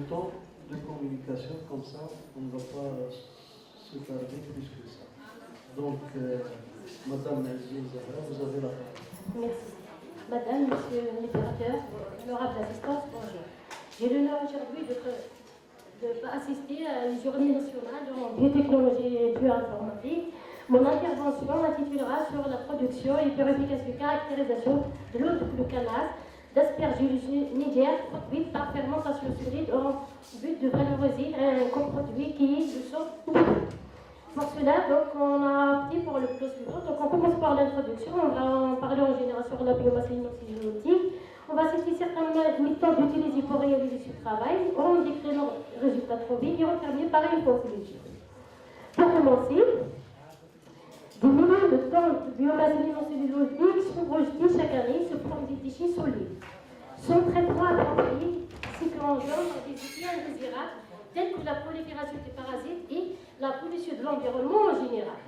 temps de communication, comme ça, on ne va pas se tarder plus que ça. Donc, Madame Nazine Zahra, vous avez la parole. Merci. Madame, Monsieur le libérateur, honorable assistance, bonjour. J'ai l'honneur aujourd'hui de assister à une journée nationale en biotechnologie et bioinformatique. Mon intervention s'intitulera sur la production et purification et caractérisation de l'eau de glucanase d'aspergillus niger produite par fermentation solide en but de valoriser un coproduit qui est du sang. Pour cela, donc, on a opté pour le plus suivant. Donc, on commence par l'introduction. On va en parler en général sur la biomasse lignocellulosique. On va citer certaines méthodes utilisées pour réaliser ce travail. On décrit nos résultats trouvés et on termine par une conclusion. Pour commencer, des millions de tonnes de biomasse lignocellulosique sont rejetées chaque année sur des déchets solides. Son traitement approprié c'est que engendre des effets indésirables tels que la prolifération des parasites et la pollution de l'environnement en général.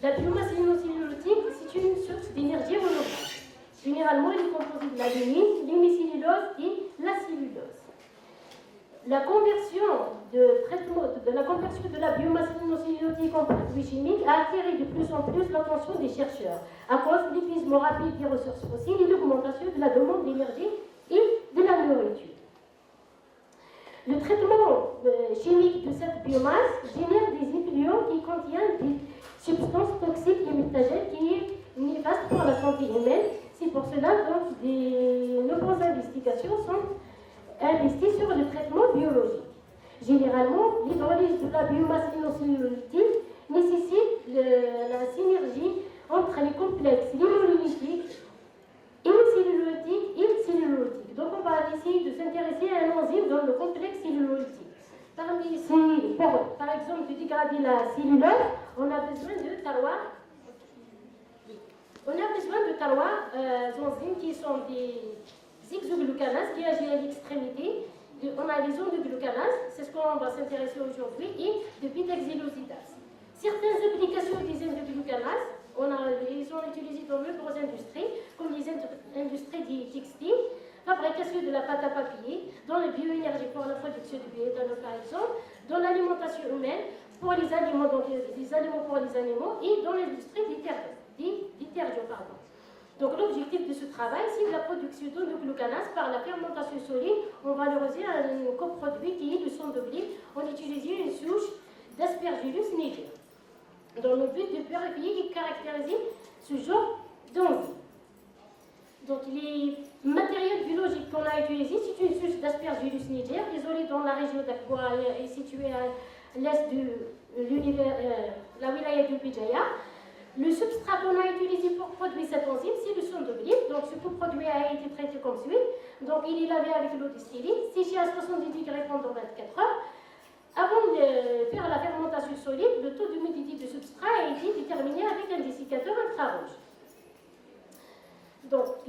La biomasse lignocellulosique, c'est une source d'énergie renouvelable. Généralement, elle est composée de la lignine, l'hémicellulose et la cellulose. La conversion de la biomasse lignocellulosique en produits chimiques a attiré de plus en plus l'attention des chercheurs à cause de l'épuisement rapide des ressources fossiles et l'augmentation de la demande d'énergie et de la nourriture. Le traitement chimique de cette biomasse génère des effluents qui contiennent des substances toxiques et mutagènes qui est néfaste pour la santé humaine. C'est pour cela que de nombreuses investigations sont investies sur le traitement biologique. Généralement, l'hydrolyse de la biomasse lignocellulosique nécessite la synergie entre les complexes limonolitiques, hémicellulosiques et cellulotiques. Donc, on va essayer de s'intéresser à un enzyme dans le complexe cellulotique. Parmi ces, par exemple, de dégrader la cellulose, on a besoin de taloirs. Enzymes qui sont des hexoglucanases qui agissent à l'extrémité. On a les ondes de glucanase, c'est ce qu'on va s'intéresser aujourd'hui, et de bêta-xylosidases. Certaines applications des ondes de glucanase, ils sont utilisés dans de nombreuses industries, comme les industries des textiles, fabrication de la pâte à papier, dans la bioénergie pour la production de bioéthanol par exemple, dans l'alimentation humaine, pour les aliments, donc les aliments pour les animaux, et dans l'industrie des détergents. Donc l'objectif de ce travail, c'est la production de glucanase par la fermentation solide. On valorisait un coproduit qui est le sang de blé. On utilisait une souche d'Aspergillus niger dans le but de purifier et caractériser ce genre d'enzyme. Donc les matériaux biologiques qu'on a utilisés, c'est une souche d'Aspergillus niger isolée dans la région d'Akwa et située à l'est de la wilaya de Bijaya. Le substrat qu'on a utilisé pour produire cette enzyme, c'est le sang de blé. Donc ce produit a été traité comme suit. Donc il est lavé avec l'eau distillée, séché à 70 degrés pendant 24 heures. Avant de faire la fermentation solide, le taux d'humidité du substrat a été déterminé avec un dessiccateur infrarouge. Donc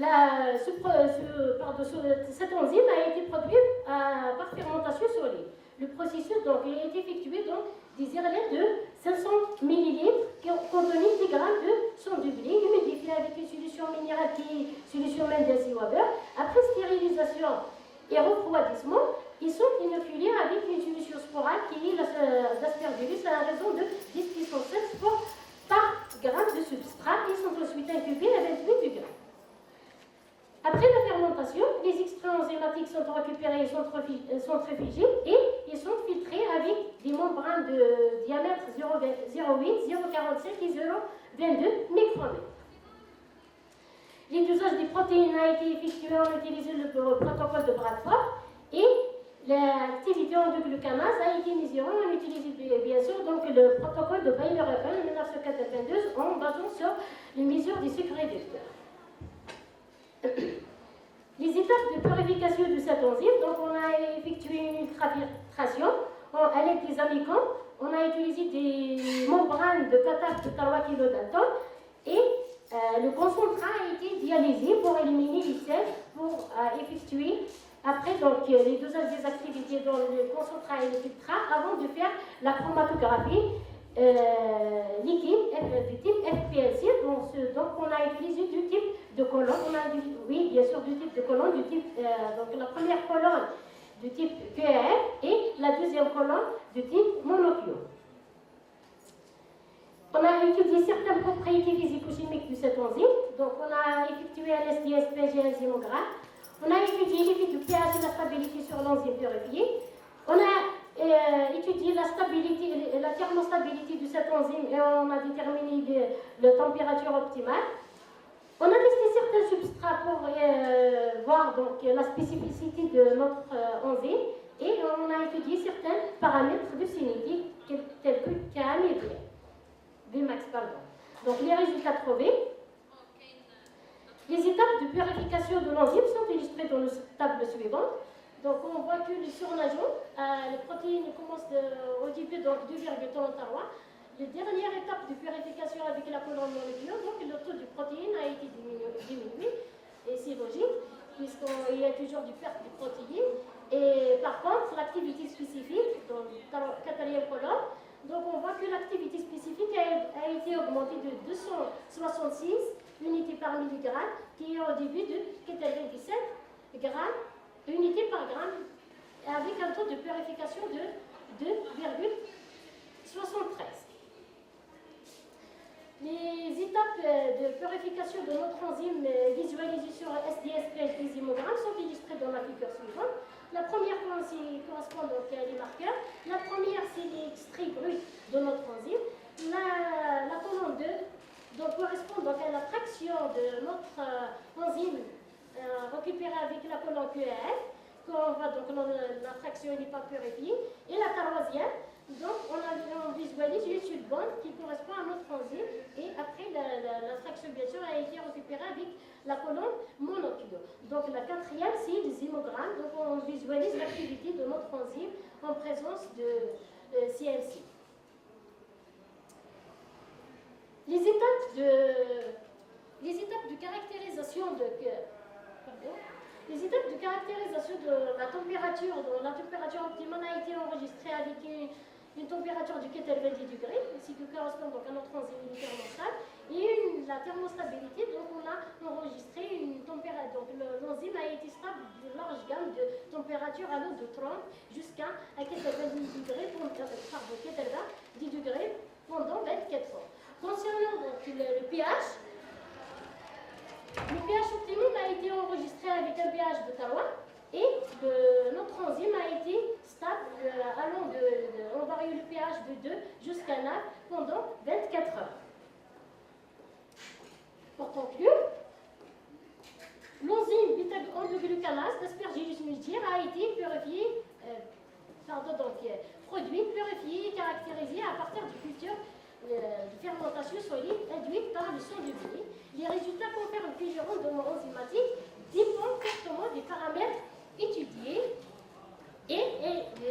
cette enzyme a été produite par fermentation solide. Le processus donc, a été effectué dans des irlets de 500 ml qui contenaient 10 grammes de sang de blé humidifié avec une solution minérale qui est solution Mendes-Weber. Après stérilisation et refroidissement, ils sont inoculés avec une solution sporale qui est l'aspergillus à raison de 10 puissance 7 spores par gramme de substrat. Ils sont ensuite incubés à 28 degrés. Après la fermentation, les extraits enzymatiques sont récupérés et centrifugés et ils sont filtrés avec des membranes de diamètre 0,08, 0,45 et 0,22 micromètres. Les dosages des protéines a été effectué en utilisant le protocole de Bradford et l'activité en glucanase a été mesurée en utilisant bien sûr donc, le protocole de Bayer-Evans en 1992 en basant sur les mesures des sucres réducteurs. Les étapes de purification de cette enzyme, donc on a effectué une ultrafiltration à l'aide des amicons, on a utilisé des membranes de cathare de 3 kg d'atome et le concentrat a été dialysé pour éliminer les sels pour effectuer après donc, les dosages des activités dans le concentrat et le filtrat avant de faire la chromatographie liquide du type FPLC. Donc on a utilisé deux types de colonnes. Oui, bien sûr, deux types de colonnes. Donc la première colonne de type QAF et la deuxième colonne de type monochlore. On a étudié certaines propriétés physico-chimiques de cette enzyme. Donc, on a effectué un SDS-PG enzymogramme. On a étudié l'effet du pH et la stabilité sur l'enzyme purifiée. On a étudié la stabilité, la thermostabilité de cette enzyme et on a déterminé la température optimale. On a testé certains substrats pour voir donc, la spécificité de notre enzyme et on a étudié certains paramètres de cinétique tels que KM et Vmax, pardon. Donc les résultats trouvés. Les étapes de purification de l'enzyme sont illustrées dans le table suivante. Donc on voit que le surnageant, les protéines commencent au début donc 2,33. La dernière étape de purification avec la colonne moléculaire, donc le taux de protéines a été diminué, et c'est logique, puisqu'il y a toujours du perte de protéines. Et par contre, l'activité spécifique, dans la quatrième colonne, donc on voit que l'activité spécifique a été augmentée de 266 unités par milligramme, qui est au début de 97 grammes, unités par gramme, avec un taux de purification de 2,73. Les étapes de purification de notre enzyme visualisées sur SDS-PG enzymogramme sont illustrées dans la figure suivante. La première correspond donc à les marqueurs. La première, c'est l'extrait brut de notre enzyme. La colonne 2 donc, correspond donc à la fraction de notre enzyme récupérée avec la colonne QAF. Quand on voit donc la fraction n'est pas purifiée. Et la troisième, donc on visualise une suite bande qui correspond à notre enzyme. Et après, la fraction, bien sûr, a été récupérée avec la colonne monochlore. Donc la quatrième, c'est le zymogramme. Donc on visualise l'activité de notre enzyme en présence de CMC. Les étapes de caractérisation les étapes de caractérisation de la température, dont la température optimale a été enregistrée avec une température de 90 degrés, ce qui correspond donc à notre enzyme thermostable, et la thermostabilité, donc on a enregistré une température, donc l'enzyme a été stable d'une large gamme de température allant de 30 jusqu'à 90 degrés, 10 degrés pendant 24 heures. Concernant donc le pH, le pH optimum a été enregistré avec un pH de 3 et notre enzyme a été stable allant on varie le pH de 2 jusqu'à 9 pendant 24 heures. Pour conclure, l'enzyme bêta-endoglucanase d'Aspergillus niger a été produit, purifié et caractérisé à partir du culture de fermentation solide induite par le sang de blé. Les résultats confèrent que le rendement enzymatique dépend fortement des paramètres étudiés et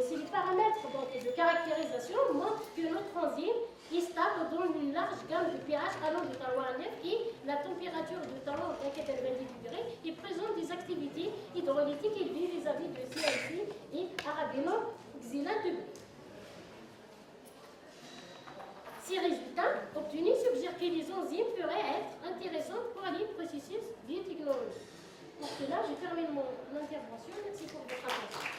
ces paramètres donc, de caractérisation montrent que notre enzyme est stable dans une large gamme de pH allant de 3 à 9 et la température de 3 à 90 degrés et présente des activités hydrolytiques élevées vis-à-vis de CLC et arabinoxylate de blé. Ces résultats obtenus suggèrent que les enzymes pourraient être intéressantes pour les processus biotechnologiques. Pour cela, je termine mon intervention. Merci pour votre attention.